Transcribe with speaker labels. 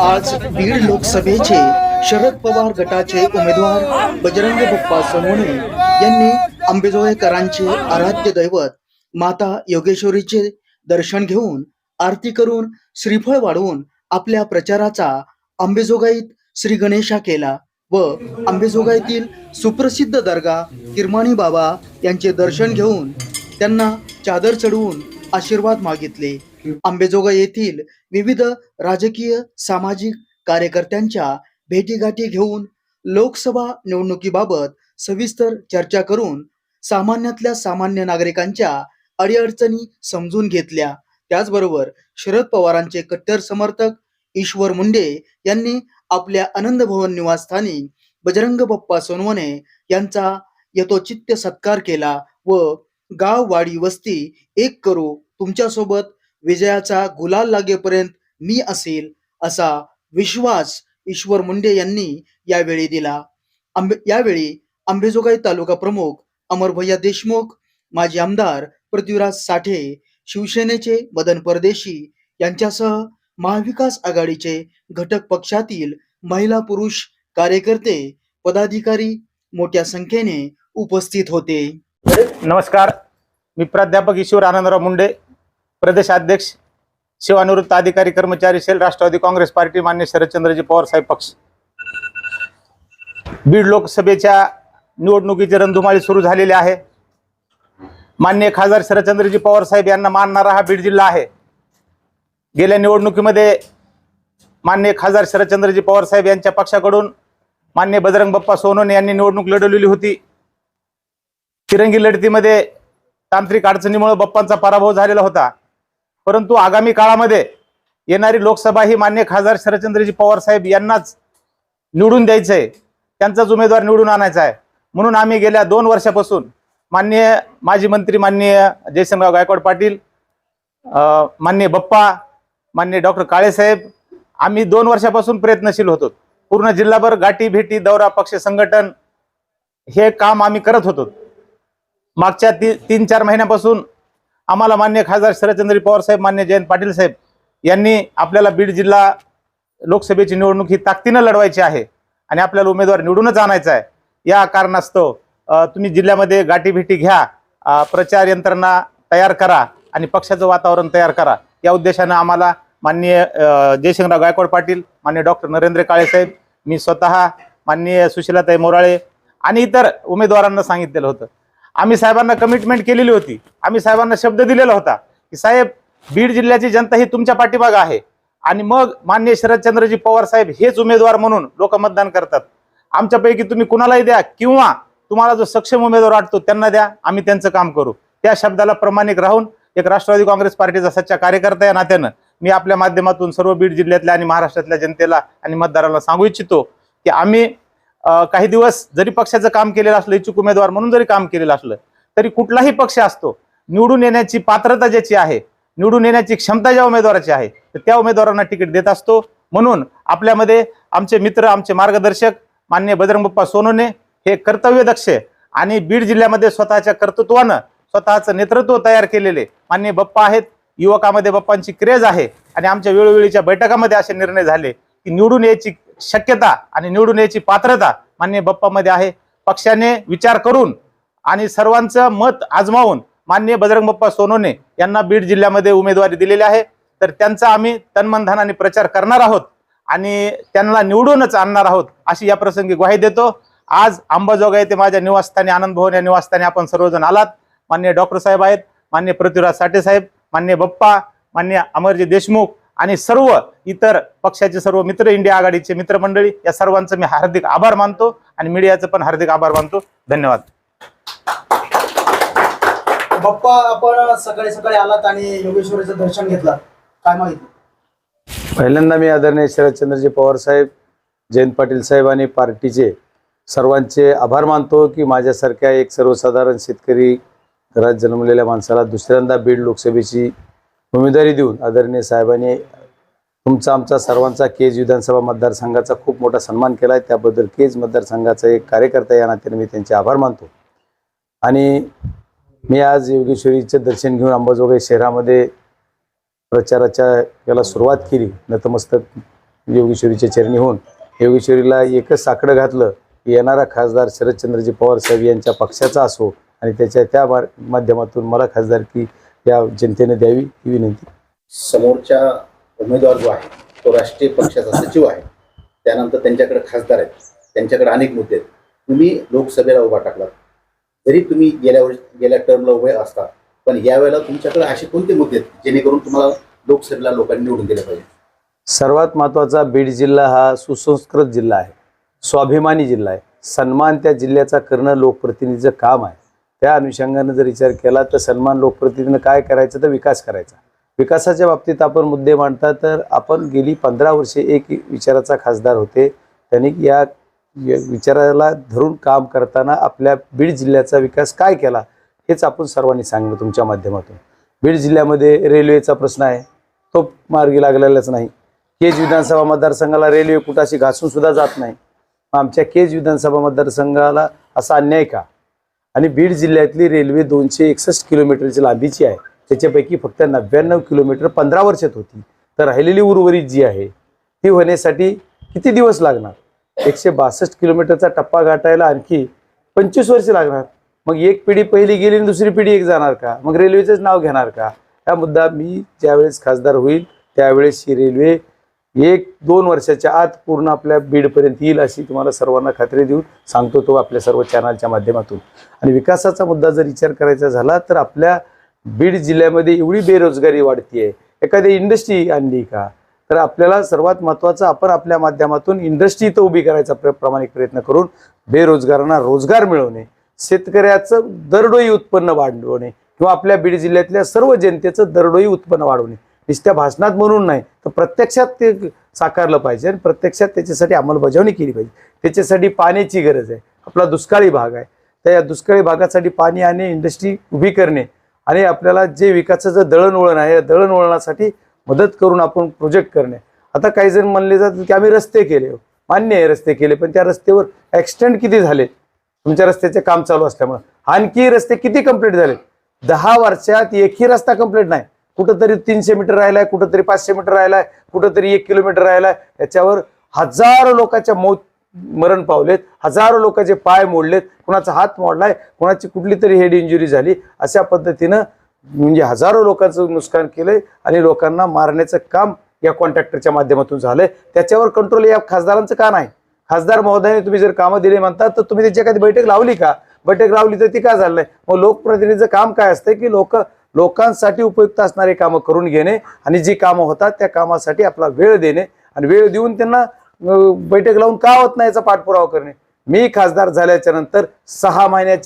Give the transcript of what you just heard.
Speaker 1: आज बीड लोकसभेचे शरद पवार गटाचे उमेदवार बजरंग बाप्पा सोनवणे यांनी आंबेजोगाईकरांचे आराध्य दैवत माता योगेश्वरीचे दर्शन घेऊन आरती करून श्रीफळ वाढवून आपल्या प्रचाराचा आंबेजोगाईत श्री गणेशा केला व आंबेजोगाईतील सुप्रसिद्ध दर्गा किरमाणी बाबा यांचे दर्शन घेऊन त्यांना चादर चढवून आशीर्वाद मागितले. आंबेजोगाई येथील विविध राजकीय सामाजिक कार्यकर्त्यांच्या भेटीगाठी घेऊन लोकसभा निवडणुकीबाबत सविस्तर चर्चा करून सामान्यातल्या सामान्य नागरिकांच्या अडीअडचणी समजून घेतल्या. त्याचबरोबर शरद पवारांचे कट्टर समर्थक ईश्वर मुंडे यांनी आपल्या आनंद भवन निवासस्थानी बजरंग बाप्पा सोनवणे यांचा यथोचित सत्कार केला व गाव वाडी वस्ती एक करू, तुमच्यासोबत विजयाचा गुलाल लागेपर्यंत मी असेल असा विश्वास ईश्वर मुंडे यांनी यावेळी दिला. यावेळी आंबेजोगाई तालुका प्रमुख अमरभैया देशमुख, माजी आमदार पृथ्वीराज साठे, शिवसेनेचे मदन परदेशी यांच्यासह महाविकास आघाडीचे घटक पक्षातील महिला पुरुष कार्यकर्ते पदाधिकारी मोठ्या संख्येने उपस्थित होते.
Speaker 2: नमस्कार, मी प्राध्यापक ईश्वर आनंदराव मुंडे, प्रदेशाध्यक्ष सेवानिवृत्त अधिकारी कर्मचारी सेल, राष्ट्रवादी काँग्रेस पार्टी, मान्य शरदचंद्रजी पवार साहेब पक्ष. बीड लोकसभेच्या निवडणुकीची रणधुमाळी सुरू झालेली आहे. मान्य खासदार शरदचंद्रजी पवार साहेब यांना मानणारा हा बीड जिल्हा आहे. गेल्या निवडणुकीमध्ये मान्य खासदार शरदचंद्रजी पवार साहेब यांच्या पक्षाकडून मान्य बजरंग बाप्पा सोनवणे यांनी निवडणूक लढवलेली होती. तिरंगी लढतीमध्ये तांत्रिक अडचणीमुळे बाप्पांचा पराभव झालेला होता. परंतु आगामी काळामध्ये येणारी लोकसभा ही मान्य खासदार शरदचंद्रजी पवार साहेब यांनाच निवडून द्यायचं आहे, त्यांचाच उमेदवार निवडून आणायचा आहे. म्हणून आम्ही गेल्या 2 वर्षापासून माननीय माजी मंत्री माननीय जयसिंगराव गायकवाड पाटील, माननीय बाप्पा, माननीय डॉक्टर काळेसाहेब, आम्ही 2 वर्षापासून प्रयत्नशील होतो. पूर्ण जिल्हाभर गाठी भेटी दौरा पक्ष संघटन हे काम आम्ही करत होतो. मागच्या 3-4 महिन्यापासून आम्हाला मान्य खासदार शरदचंद्र पवार साहेब, मान्य जयंत पाटील साहेब यांनी आपल्याला बीड जिल्हा लोकसभेची निवडणूक ही ताकदीनं लढवायची आहे आणि आपल्याला उमेदवार निवडूनच आणायचा आहे. या कारणास्तव तुम्ही जिल्ह्यामध्ये गाठी भेटी घ्या, प्रचार यंत्रणा तयार करा आणि पक्षाचं वातावरण तयार करा. या उद्देशानं आम्हाला माननीय जयसिंगराव गायकवाड पाटील, माननीय डॉक्टर नरेंद्र काळेसाहेब, मी स्वतः, माननीय सुशीलाताई मोराळे आणि इतर उमेदवारांना सांगितलेलं होतं. आम्ही साहेबांना कमिटमेंट केलेली होती. आम्ही साहेबांना शब्द दिलेला होता की साहेब, बीड जिल्ह्याची जनता ही तुमच्या पाठीमागे आहे आणि मग माननीय शरदचंद्रजी पवार साहेब हेच उमेदवार म्हणून लोक मतदान करतात. आमच्यापैकी तुम्ही कुणालाही द्या किंवा तुम्हाला जो सक्षम उमेदवार वाटतो त्यांना द्या, आम्ही त्यांचं काम करू. त्या शब्दाला प्रामाणिक राहून एक राष्ट्रवादी काँग्रेस पार्टीचा सच्चा कार्यकर्ता या नात्यानं मी आपल्या माध्यमातून सर्व बीड जिल्ह्यातल्या आणि महाराष्ट्रातल्या जनतेला आणि मतदारांना सांगू इच्छितो की आम्ही काही दिवस जरी पक्षाचं काम केलेलं असलं, इच्छुक उमेदवार म्हणून जरी काम केलेलं असलं तरी कुठलाही पक्ष असतो, निवडून येण्याची पात्रता ज्याची आहे, निवडून येण्याची क्षमता ज्या उमेदवाराची आहे तर त्या उमेदवारांना तिकीट देत असतो. म्हणून आपल्यामध्ये आमचे मित्र, आमचे मार्गदर्शक माननीय बजरंग बाप्पा सोनवणे हे कर्तव्यदक्ष आणि बीड जिल्ह्यामध्ये स्वतःच्या कर्तृत्वानं स्वतःचं नेतृत्व तयार केलेले माननीय बाप्पा आहेत. युवकामध्ये बाप्पांची क्रेज आहे आणि आमच्या वेळोवेळीच्या बैठकामध्ये असे निर्णय झाले की निवडून यायची शक्यता आणि निवडून यायची पात्रता माननीय बाप्पामध्ये आहे. पक्षाने विचार करून आणि सर्वांचं मत आजमावून माननीय बजरंग बाप्पा सोनवणे यांना बीड जिल्ह्यामध्ये उमेदवारी दिलेली आहे. तर त्यांचा आम्ही तनमनधनाने प्रचार करणार आहोत आणि त्यांना निवडूनच आणणार आहोत अशी या प्रसंगी ग्वाही देतो. आज अंबाजोगाई येथे माझ्या निवासस्थानी आनंद भवन या निवासस्थानी आपण सर्वजण आलात. माननीय डॉक्टर साहेब आहेत, माननीय पृथ्वीराज साठे साहेब, माननीय बाप्पा, माननीय अमरजी देशमुख आणि सर्व इतर पक्षाचे सर्व मित्र, इंडिया आघाडीचे मित्रमंडळी, या सर्वांचं मी हार्दिक आभार मानतो आणि मीडियाचं पण हार्दिक आभार मानतो. धन्यवाद.
Speaker 1: बाप्पा, आपण सकाळी सकाळी आलात आणि योगेश्वरीचं दर्शन घेतलं, काय माहिती?
Speaker 3: पहिल्यांदा मी आदरणीय शरदचंद्रजी पवार साहेब, जयंत पाटील साहेब आणि पार्टीचे सर्वांचे आभार मानतो की माझ्यासारख्या एक सर्वसाधारण शेतकरी घरात जन्मलेल्या माणसाला दुसऱ्यांदा बीड लोकसभेची उमेदवारी देऊन आदरणीय साहेबांनी तुमचा, आमचा सर्वांचा केज विधानसभा मतदारसंघाचा खूप मोठा सन्मान केला आहे. त्याबद्दल केज मतदारसंघाचा एक कार्यकर्ता या नात्याने मी त्यांचे आभार मानतो. आणि मी आज योगेश्वरीचे दर्शन घेऊन अंबाजोगाई शहरामध्ये प्रचाराच्या याला सुरुवात केली. नतमस्तक योगेश्वरीच्या चरणी होऊन योगेश्वरीला एकच साकडं घातलं की येणारा खासदार शरदचंद्रजी पवार साहेब यांच्या पक्षाचा असो आणि त्या माध्यमातून मला खासदारकी या जनतेने द्यावी ही विनंती.
Speaker 4: समोरच्या उमेदवार जो आहे तो राष्ट्रीय पक्षाचा सचिव आहे, त्यानंतर त्यांच्याकडे खासदार आहेत, त्यांच्याकडे अनेक मुद्दे आहेत. तुम्ही लोकसभेला उभा टाकलात, जरी तुम्ही गेल्या टर्मला उभे असता, पण यावेळेला तुमच्याकडे असे कोणते मुद्दे आहेत जेणेकरून तुम्हाला लोकसभेला लोकांनी निवडून दिले पाहिजे?
Speaker 3: सर्वात महत्त्वाचा बीड जिल्हा हा सुसंस्कृत जिल्हा आहे, स्वाभिमानी जिल्हा आहे. सन्मान त्या जिल्ह्याचा करणं लोकप्रतिनिधीचं काम आहे. त्या अनुषंगानं जर विचार केला तर सन्मान लोकप्रतिनिधीनं काय करायचं तर विकास करायचा. विकासाच्या बाबतीत आपण मुद्दे मांडता तर आपण गेली 15 वर्षे एक विचाराचा खासदार होते. त्यांनी या विचाराला धरून काम करताना आपल्या बीड जिल्ह्याचा विकास काय केला हेच आपण सर्वांनी सांगणं तुमच्या माध्यमातून. बीड जिल्ह्यामध्ये रेल्वेचा प्रश्न आहे, तो मार्गी लागलेलाच नाही. केज विधानसभा मतदारसंघाला रेल्वे कुठाशी घासून सुद्धा जात नाही. आमच्या केज विधानसभा मतदारसंघाला असा अन्याय का? आणि बीड जिल्ह्यातली रेल्वे 261 किलोमीटरची लांबीची आहे, त्याच्यापैकी फक्त 99 किलोमीटर 15 वर्षात होती. तर राहिलेली उर्वरित जी आहे ती होण्यासाठी किती दिवस लागणार? 162 किलोमीटरचा टप्पा गाठायला आणखी 25 वर्ष लागणार. मग एक पिढी पहिली गेली आणि दुसरी पिढी एक जाणार का? मग रेल्वेचंच नाव घेणार का? हा मुद्दा मी ज्यावेळेस खासदार होईल त्यावेळेस ही रेल्वे 1-2 वर्षाच्या आत पूर्ण आपल्या बीडपर्यंत येईल अशी तुम्हाला सर्वांना खात्री देऊन सांगतो तो आपल्या सर्व चॅनलच्या माध्यमातून. आणि विकासाचा मुद्दा जर विचार करायचा झाला तर आपल्या बीड जिल्ह्यामध्ये एवढी बेरोजगारी वाढतीये, एखादी इंडस्ट्री आणली का? तर आपल्याला सर्वात महत्त्वाचं आपण आपल्या माध्यमातून इंडस्ट्री तर उभी करायचा प्रामाणिक प्रयत्न करून बेरोजगारांना रोजगार मिळवणे, शेतकऱ्याचं दरडोई उत्पन्न वाढवणे किंवा आपल्या बीड जिल्ह्यातल्या सर्व जनतेचं दरडोई उत्पन्न वाढवणे. नुसत्या भाषणात म्हणून नाही तर प्रत्यक्षात ते साकारलं पाहिजे आणि प्रत्यक्षात त्याच्यासाठी अंमलबजावणी केली पाहिजे. त्याच्यासाठी पाण्याची गरज आहे. आपला दुष्काळी भाग आहे, तर या दुष्काळी भागासाठी पाणी आणि इंडस्ट्री उभी करणे आणि आपल्याला जे विकासाचं दळणवळण आहे या दळणवळणासाठी मदत करून आपण प्रोजेक्ट करणे. आता काही जण म्हणले जातात की आम्ही रस्ते केले, मान्य आहे रस्ते केले, पण त्या रस्त्यावर ॲक्सिडेंट किती झाले तुमच्या रस्त्याचे काम चालू असल्यामुळे? आणखी रस्ते किती कंप्लीट झाले? 10 वर्षात एकही रस्ता कंप्लीट नाही. कुठंतरी 300 मीटर राहिलाय, कुठंतरी 500 मीटर राहिलाय, कुठंतरी 1 किलोमीटर राहिलाय. याच्यावर हजारो लोकांच्या मरण पावलेत, हजारो लोकांचे पाय मोडलेत, कुणाचा हात मोडलाय, कुणाची कुठली तरी हेड इंजुरी झाली. अशा पद्धतीनं म्हणजे हजारो लोकांचं नुकसान केलंय आणि लोकांना मारण्याचं काम या कॉन्ट्रॅक्टरच्या माध्यमातून झालंय. त्याच्यावर कंट्रोल या खासदारांचं का नाही? खासदार महोदयाने तुम्ही जर कामं दिली म्हणतात तर तुम्ही त्याची एखादी बैठक लावली का? बैठक लावली तर ती का झालं नाही? मग लोकप्रतिनिधीचं काम काय असतं की लोकांसाठी उपयुक्त असणारे कामं करून घेणे आणि जी कामं होतात त्या कामासाठी आपला वेळ देणे आणि वेळ देऊन त्यांना बैठक लावून का होत नाही याचा पाठपुरावा करणे. मी खासदार झाल्याच्या नंतर 6 महिन्याच्या